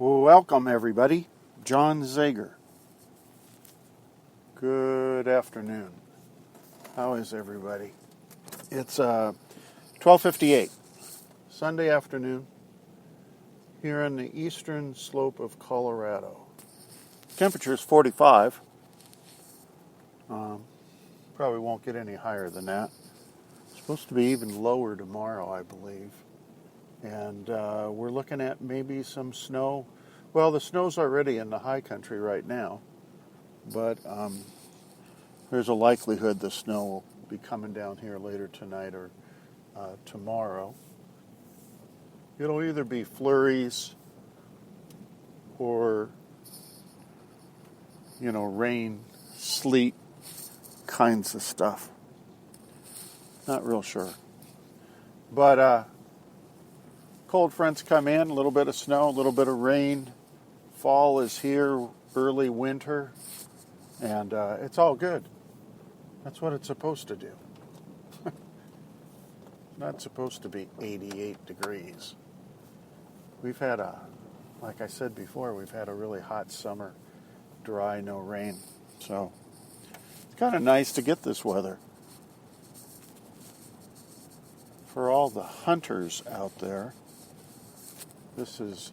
Welcome, everybody. John Zager. Good afternoon. How is everybody? It's 12:58, Sunday afternoon, here on the eastern slope of Colorado. Temperature is 45. Probably won't get any higher than that. It's supposed to be even lower tomorrow, I believe. And we're looking at maybe some snow. Well, the snow's already in the high country right now, but there's a likelihood the snow will be coming down here later tonight or tomorrow. It'll either be flurries or, rain, sleet kinds of stuff. Not real sure. But cold fronts come in, a little bit of snow, a little bit of rain. Fall is here, early winter, and it's all good. That's what it's supposed to do. It's not supposed to be 88 degrees. We've had like I said before, we've had a really hot summer, dry, no rain. So it's kind of nice to get this weather. For all the hunters out there, this is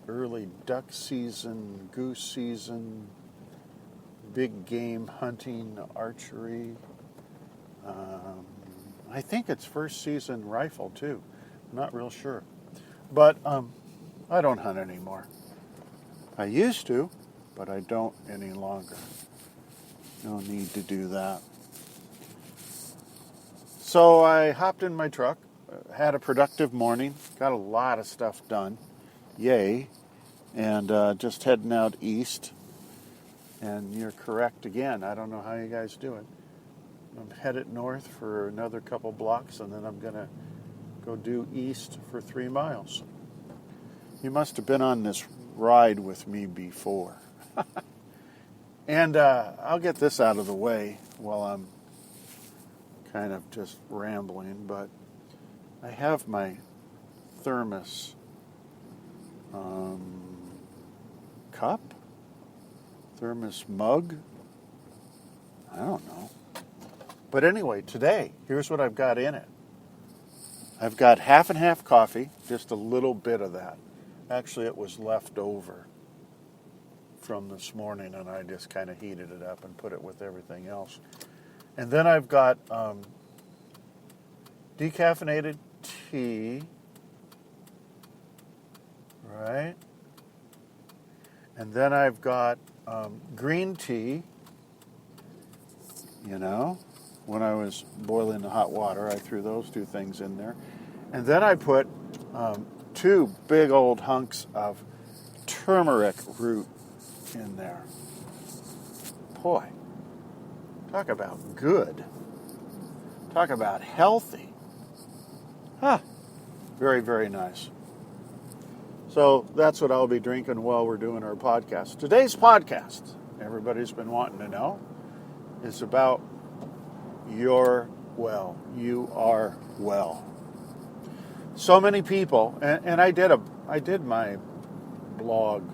early duck season, goose season, big game hunting, archery. I think it's first season rifle too. I'm not real sure. But I don't hunt anymore. I used to, but I don't any longer. No need to do that. So I hopped in my truck, had a productive morning, got a lot of stuff done. Yay. And just heading out east. And you're correct again. I don't know how you guys do it. I'm headed north for another couple blocks, and then I'm going to go due east for 3 miles. You must have been on this ride with me before. And I'll get this out of the way while I'm kind of just rambling, but I have my thermos cup, thermos mug, I don't know. But anyway, today, here's what I've got in it. I've got half and half coffee, just a little bit of that. Actually, it was left over from this morning, and I just kind of heated it up and put it with everything else. And then I've got decaffeinated tea, right? And then I've got green tea. When I was boiling the hot water, I threw those 2 things in there. And then I put 2 big old hunks of turmeric root in there. Boy, talk about good. Talk about healthy. Very, very nice. So that's what I'll be drinking while we're doing our podcast. Today's podcast, everybody's been wanting to know, is about you are well. So many people, and I did my blog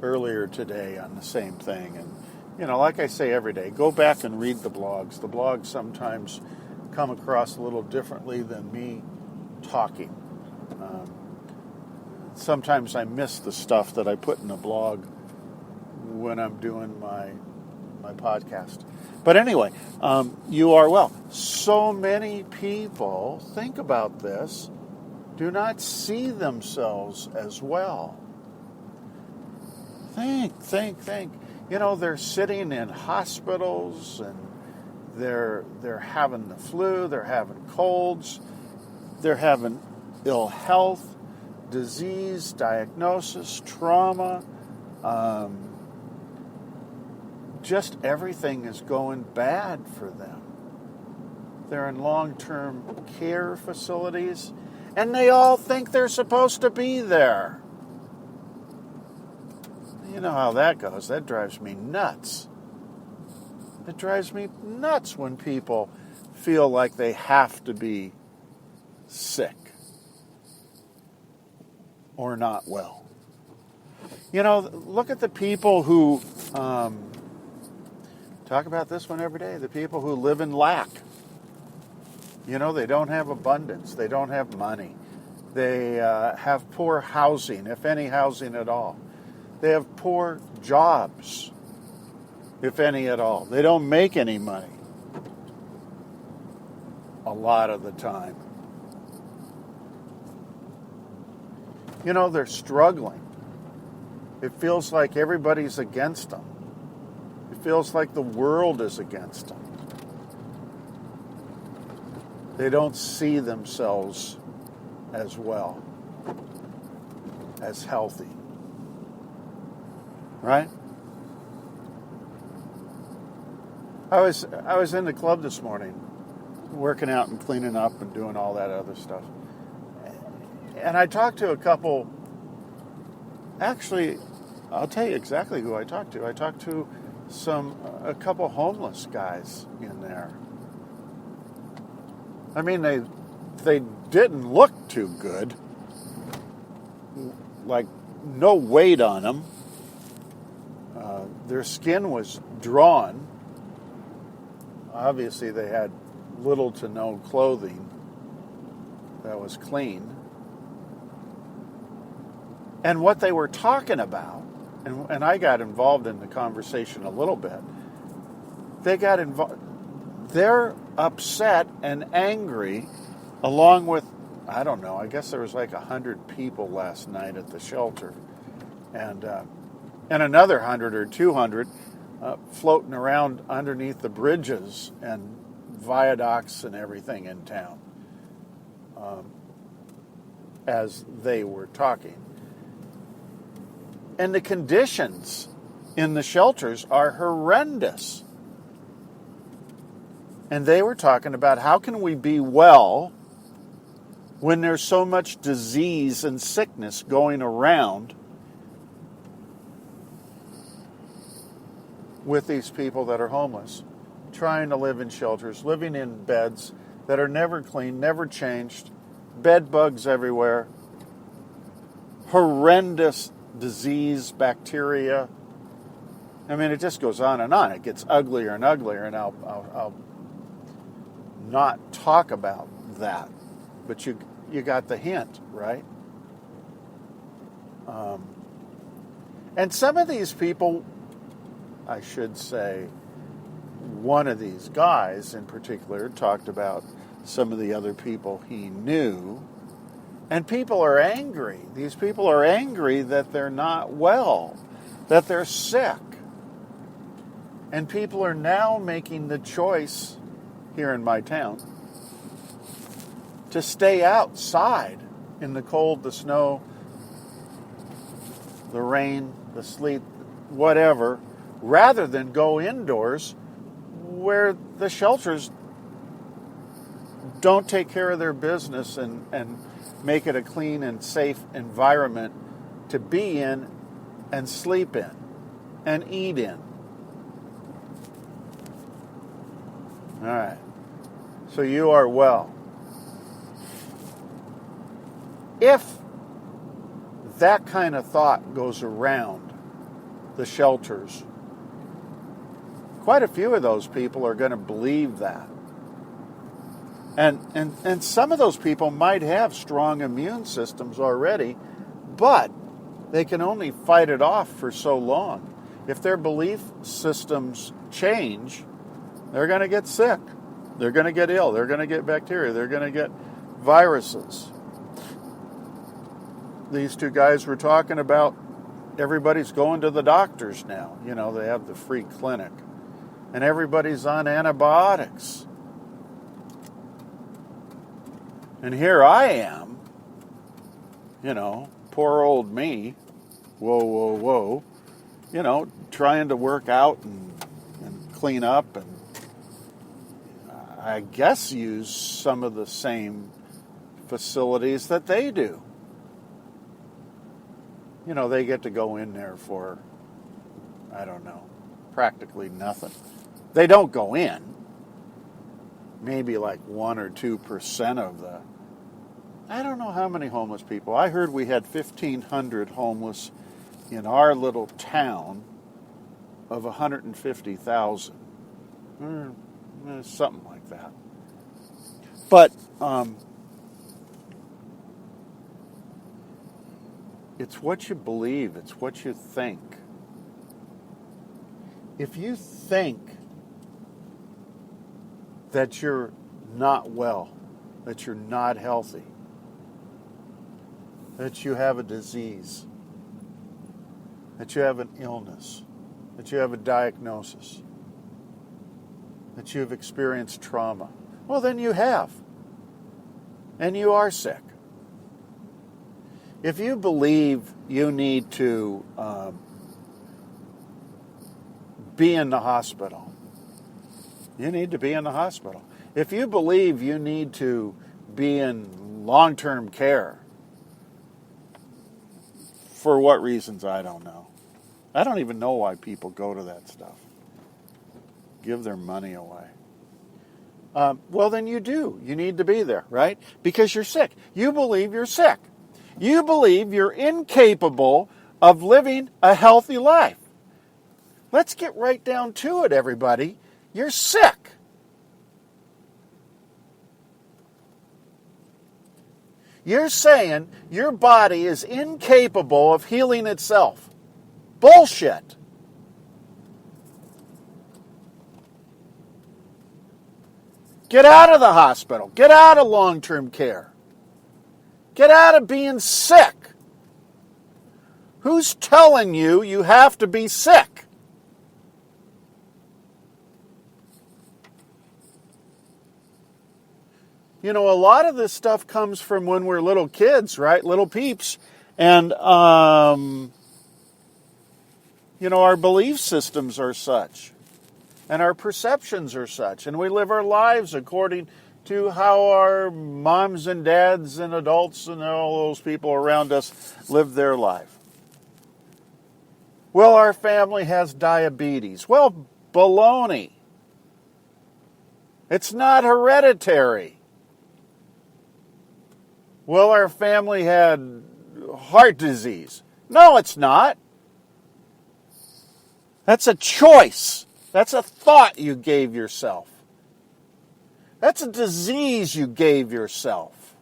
earlier today on the same thing, and like I say every day, go back and read the blogs. The blogs sometimes come across a little differently than me talking. Sometimes I miss the stuff that I put in the blog when I'm doing my podcast. But anyway, you are well. So many people, think about this, do not see themselves as well. Think. They're sitting in hospitals and they're having the flu, they're having colds, they're having ill health, disease, diagnosis, trauma. Just everything is going bad for them. They're in long-term care facilities, and they all think they're supposed to be there. You know how that goes. That drives me nuts. It drives me nuts when people feel like they have to be sick. or not well. You know, look at the people who, talk about this one every day, the people who live in lack. You know, they don't have abundance. They don't have money. They have poor housing, if any housing at all. They have poor jobs, if any at all. They don't make any money a lot of the time. You know, they're struggling. It feels like everybody's against them. It feels like the world is against them. They don't see themselves as well, as healthy. Right? I was in the club this morning, working out and cleaning up and doing all that other stuff. And I talked to a couple, actually, I'll tell you exactly who I talked to. I talked to a couple homeless guys in there. I mean, they didn't look too good. Like, no weight on them. Their skin was drawn. Obviously, they had little to no clothing that was clean. And what they were talking about, and I got involved in the conversation a little bit, they're upset and angry, along with, I don't know, I guess there was like 100 people last night at the shelter. And another 100 or 200 floating around underneath the bridges and viaducts and everything in town as they were talking. And the conditions in the shelters are horrendous. And they were talking about how can we be well when there's so much disease and sickness going around with these people that are homeless, trying to live in shelters, living in beds that are never clean, never changed, bed bugs everywhere, horrendous disease, bacteria. I mean, it just goes on and on. It gets uglier and uglier, and I'll not talk about that. But you got the hint, right? And some of these people, I should say, one of these guys in particular talked about some of the other people he knew. And people are angry. These people are angry that they're not well, that they're sick. And people are now making the choice here in my town to stay outside in the cold, the snow, the rain, the sleet, whatever, rather than go indoors where the shelters don't take care of their business and make it a clean and safe environment to be in and sleep in and eat in. All right. So you are well. If that kind of thought goes around the shelters, quite a few of those people are going to believe that. And some of those people might have strong immune systems already, but they can only fight it off for so long. If their belief systems change, they're going to get sick. They're going to get ill. They're going to get bacteria. They're going to get viruses. These two guys were talking about everybody's going to the doctors now. You know, they have the free clinic. And everybody's on antibiotics. And here I am, you know, poor old me, whoa, you know, trying to work out and clean up and I guess use some of the same facilities that they do. You know, they get to go in there for, I don't know, practically nothing. They don't go in. Maybe like 1 or 2% of I don't know how many homeless people. I heard we had 1,500 homeless in our little town of 150,000. Something like that. But it's what you believe. It's what you think. If you think that you're not well, that you're not healthy, that you have a disease, that you have an illness, that you have a diagnosis, that you've experienced trauma, well, then you have. And you are sick. If you believe you need to be in the hospital, you need to be in the hospital. If you believe you need to be in long-term care, for what reasons, I don't know. I don't even know why people go to that stuff. Give their money away. Well, then you do. You need to be there, right? Because you're sick. You believe you're sick. You believe you're incapable of living a healthy life. Let's get right down to it, everybody. You're sick. You're saying your body is incapable of healing itself. Bullshit. Get out of the hospital. Get out of long-term care. Get out of being sick. Who's telling you you have to be sick? You know, a lot of this stuff comes from when we're little kids, right? Little peeps. And, you know, our belief systems are such. And our perceptions are such. And we live our lives according to how our moms and dads and adults and all those people around us live their life. Well, our family has diabetes. Well, baloney. It's not hereditary. Well, our family had heart disease. No, it's not. That's a choice. That's a thought you gave yourself. That's a disease you gave yourself.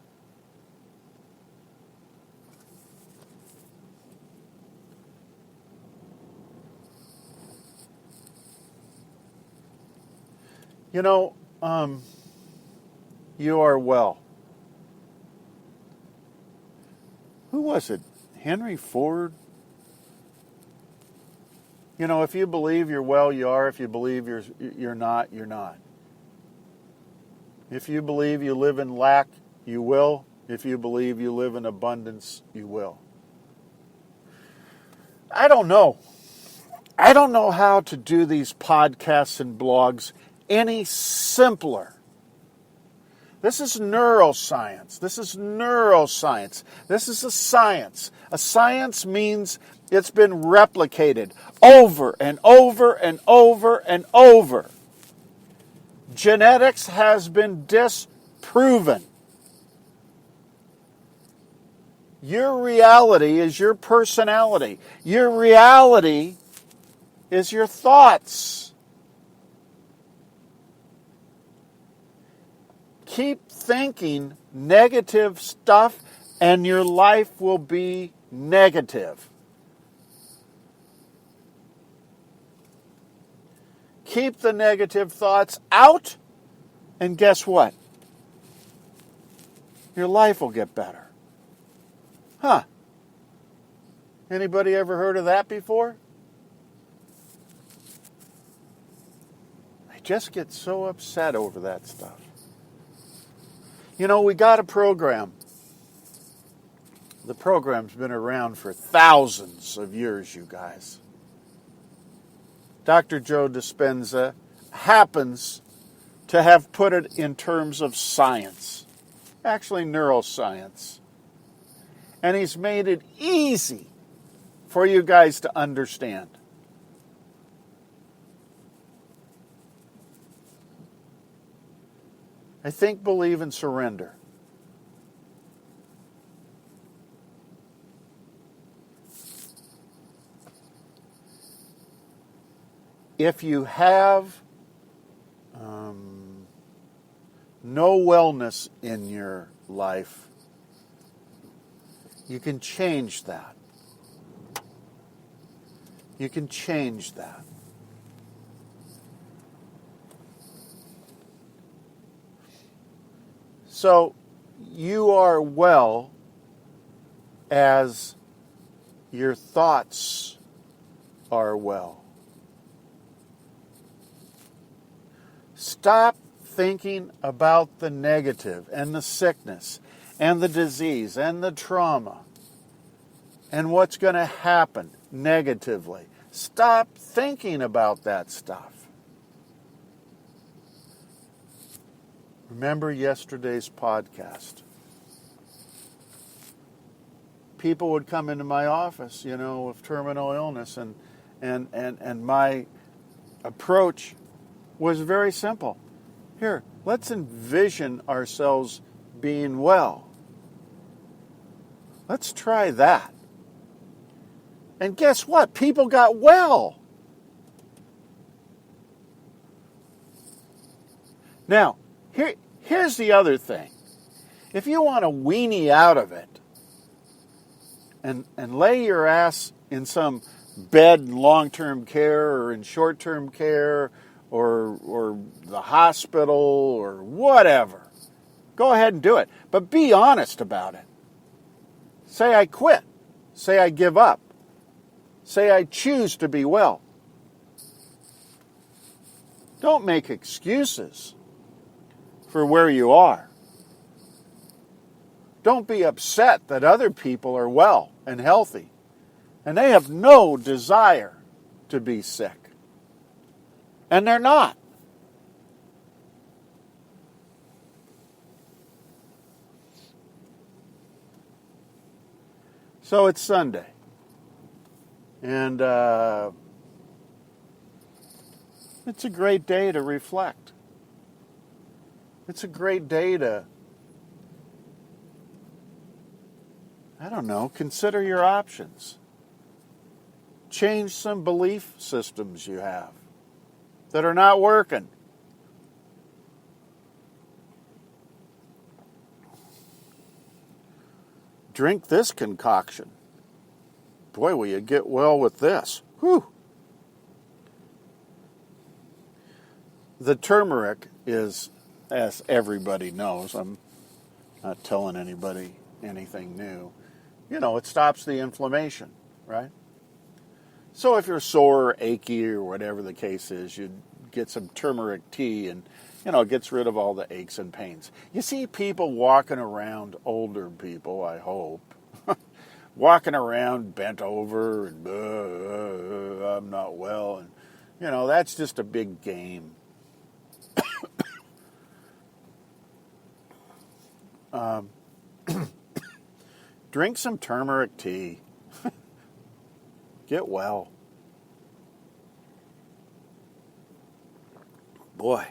You know, you are well. Who was it? Henry Ford? You know, if you believe you're well, you are. If you believe you're not, you're not. If you believe you live in lack, you will. If you believe you live in abundance, you will. I don't know. I don't know how to do these podcasts and blogs any simpler. This is neuroscience. This is neuroscience. This is a science. A science means it's been replicated over and over and over and over. Genetics has been disproven. Your reality is your personality. Your reality is your thoughts. Keep thinking negative stuff and your life will be negative. Keep the negative thoughts out and guess what? Your life will get better. Huh. Anybody ever heard of that before? I just get so upset over that stuff. You know, we got a program. The program's been around for thousands of years, you guys. Dr. Joe Dispenza happens to have put it in terms of science, actually neuroscience. And he's made it easy for you guys to understand. I think, believe, and surrender. if you have no wellness in your life, you can change that. You can change that. So you are well as your thoughts are well. Stop thinking about the negative and the sickness and the disease and the trauma and what's going to happen negatively. Stop thinking about that stuff. Remember yesterday's podcast. People would come into my office, with terminal illness, and my approach was very simple. Here, let's envision ourselves being well. Let's try that. And guess what? People got well. Now, here's the other thing. If you want to weenie out of it and lay your ass in some bed in long-term care or in short-term care or the hospital or whatever, go ahead and do it. But be honest about it. Say I quit. Say I give up. Say I choose to be well. Don't make excuses for where you are. Don't be upset that other people are well and healthy and they have no desire to be sick. And they're not. So it's Sunday. And it's a great day to reflect. It's a great day to, consider your options. Change some belief systems you have that are not working. Drink this concoction. Boy, will you get well with this. Whew. The turmeric is, as everybody knows, I'm not telling anybody anything new, it stops the inflammation, right? So if you're sore or achy or whatever the case is, you get some turmeric tea and, it gets rid of all the aches and pains. You see people walking around, older people, I hope, walking around bent over and, I'm not well. And, that's just a big game. Drink some turmeric tea. Get well. Boy,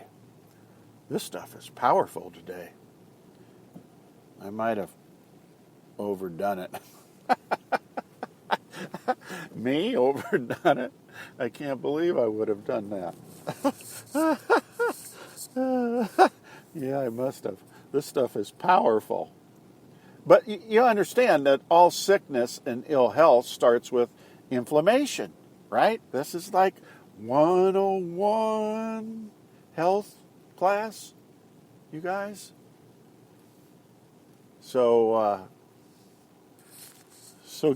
this stuff is powerful today. I might have overdone it. Me? Overdone it? I can't believe I would have done that. Yeah, I must have. This stuff is powerful. But you understand that all sickness and ill health starts with inflammation, right? This is like 101 health class, you guys. So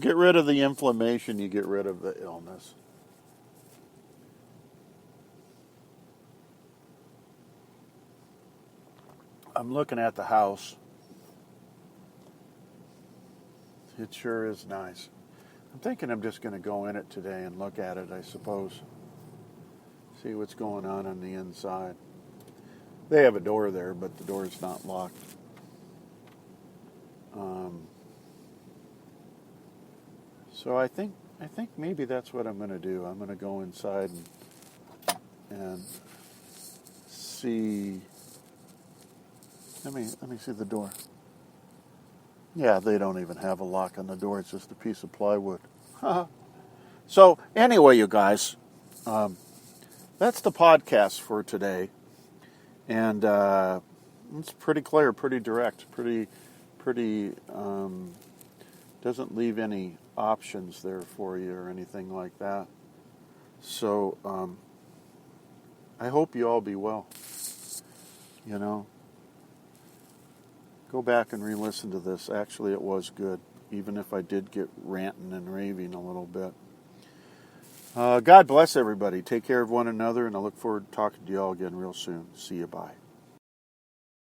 get rid of the inflammation, you get rid of the illness. I'm looking at the house. It sure is nice. I'm thinking I'm just going to go in it today and look at it, I suppose. See what's going on the inside. They have a door there, but the door's not locked. So I think maybe that's what I'm going to do. I'm going to go inside and see. Let me see the door. Yeah, they don't even have a lock on the door. It's just a piece of plywood. So anyway, you guys, that's the podcast for today. And it's pretty clear, pretty direct, pretty doesn't leave any options there for you or anything like that. So I hope you all be well. You know, go back and re-listen to this. Actually, it was good, even if I did get ranting and raving a little bit. God bless everybody. Take care of one another, and I look forward to talking to you all again real soon. See you. Bye.